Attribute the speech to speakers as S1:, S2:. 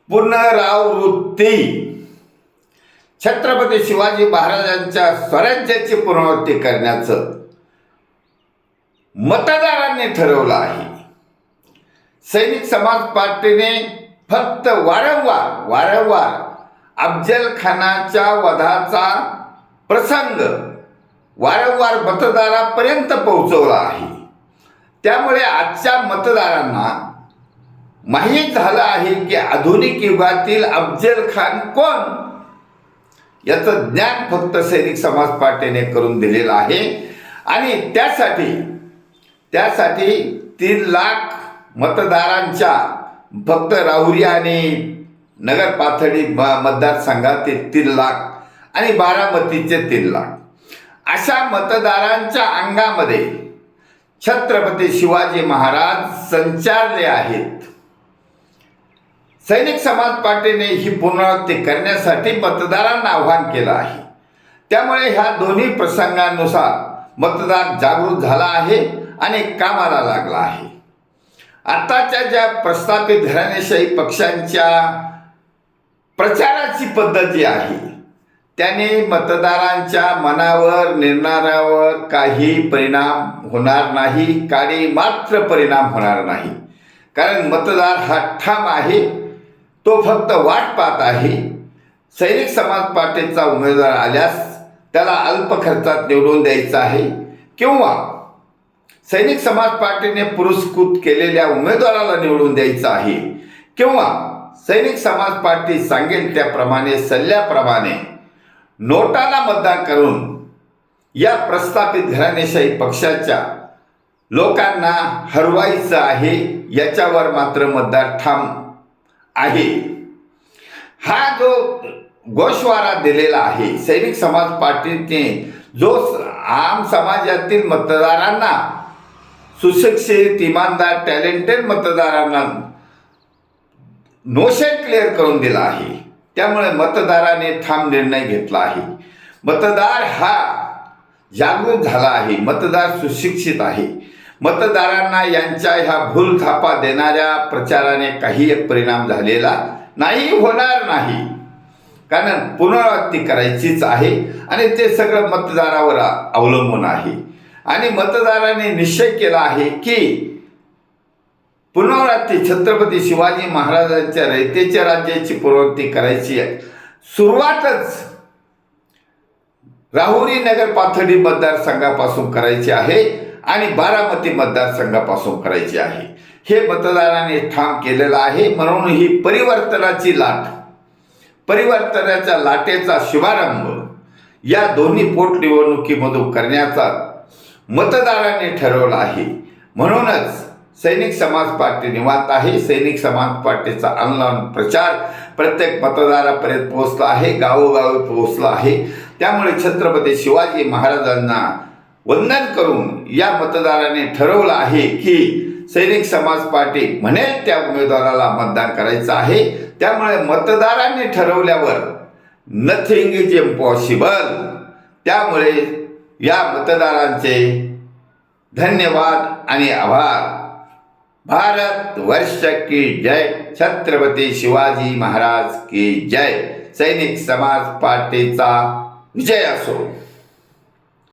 S1: पुनरावृत्ती छत्रपती शिवाजी महाराजांच्या स्वराज्याची पुनरावृत्ती करण्याचं मतदारांनी ठरवलं आहे. सैनिक समाज पार्टीने फक्त वारंवार अफजल खानाच्या वधाचा प्रसंग वारंवार मतदारापर्यंत पोहोचवला आहे. त्यामुळे आजच्या मतदारांना माहीत झालं आहे की आधुनिक युगातील अफजल खान कोण याचं ज्ञान फक्त सैनिक समाज पार्टीने करून दिलेलं आहे. आणि त्यासाठी 3 लाख मतदारांच्या फक्त राहुरी आणि नगर पाथर्डी मतदारसंघातील 3 लाख आणि बारामतीचे 3 लाख अशा मतदारांच्या अंगामध्ये छत्रपती शिवाजी महाराज संचारले आहेत. सैनिक समाज पार्टीने ही पुनरावृत्ती करण्यासाठी मतदारांना आवाहन केलं आहे. त्यामुळे ह्या दोन्ही प्रसंगांनुसार मतदार जागृत झाला आहे आणि कामाला लागला आहे. आताच्या ज्या प्रस्थापित घराणेशाही पक्षांच्या प्रचाराची पद्धत जी आहे त्याने मतदारांच्या मनावर निर्णयावर काही परिणाम होणार नाही, काही मात्र परिणाम होणार नाही. कारण मतदार हा ठाम आहे, तो फक्त वाट पाहत आहे. सैनिक समाज पार्टीचा उमेदवार आल्यास त्याला अल्प खर्चात निवडून द्यायचा आहे किंवा सैनिक समाज पार्टीने पुरस्कृत केलेल्या उमेदवाराला निवडून द्यायचं आहे किंवा सैनिक समाज पार्टी सांगेल त्याप्रमाणे सल्ल्याप्रमाणे नोटाला मतदान करून या प्रस्थापित घराणेशाही पक्षाच्या लोकांना हरवायचं आहे. याच्यावर मात्र मतदार ठाम आहे. हा जो गोषवारा दिलेला आहे सैनिक समाज पार्टीने, जो आम समाजातील मतदारांना, सुशिक्षित इमानदार टॅलेंटेड मतदारांना नोशन क्लिअर करून दिला आहे. त्यामुळे मतदाराने ठाम निर्णय घेतला आहे. मतदार हा जागृत झाला आहे, मतदार सुशिक्षित आहे. मतदारांना यांच्या ह्या भूलथापा देणाऱ्या प्रचाराने काही एक परिणाम झालेला नाही, होणार नाही. कारण पुनरावृत्ती करायचीच आहे आणि ते सगळं मतदारावर अवलंबून आहे. आणि मतदारांनी निश्चय केला आहे की पुनरावृत्ती छत्रपती शिवाजी महाराजांच्या रयतेच्या राज्याची पुनरावृत्ती करायची आहे. सुरुवातच राहुरी नगर पाथर्डी मतदारसंघापासून करायची आहे आणि बारामती मतदारसंघापासून करायची आहे. हे मतदारांनी ठाम केलेलं आहे. म्हणून ही परिवर्तनाच्या लाटेचा शुभारंभ या दोन्ही पोटनिवडणुकीमधून करण्याचा मतदारांनी ठरवलं आहे. म्हणूनच सैनिक समाज पार्टी निवांत आहे. सैनिक समाज पार्टीचा ऑनलाईन प्रचार प्रत्येक मतदारापर्यंत पोहोचला आहे, गावोगावी पोहोचला आहे. त्यामुळे छत्रपती शिवाजी महाराजांना वंदन करून या मतदाराने ठरवलं आहे की सैनिक समाज पार्टी म्हणेल त्या उमेदवाराला मतदान करायचं आहे. त्यामुळे मतदारांनी ठरवल्यावर नथिंग इज इम्पॉसिबल. त्यामुळे या मतदारांचे धन्यवाद आणि आभार. भारत वर्ष की जय. छत्रपती शिवाजी महाराज की जय. सैनिक समाज पार्टीचा विजय असो.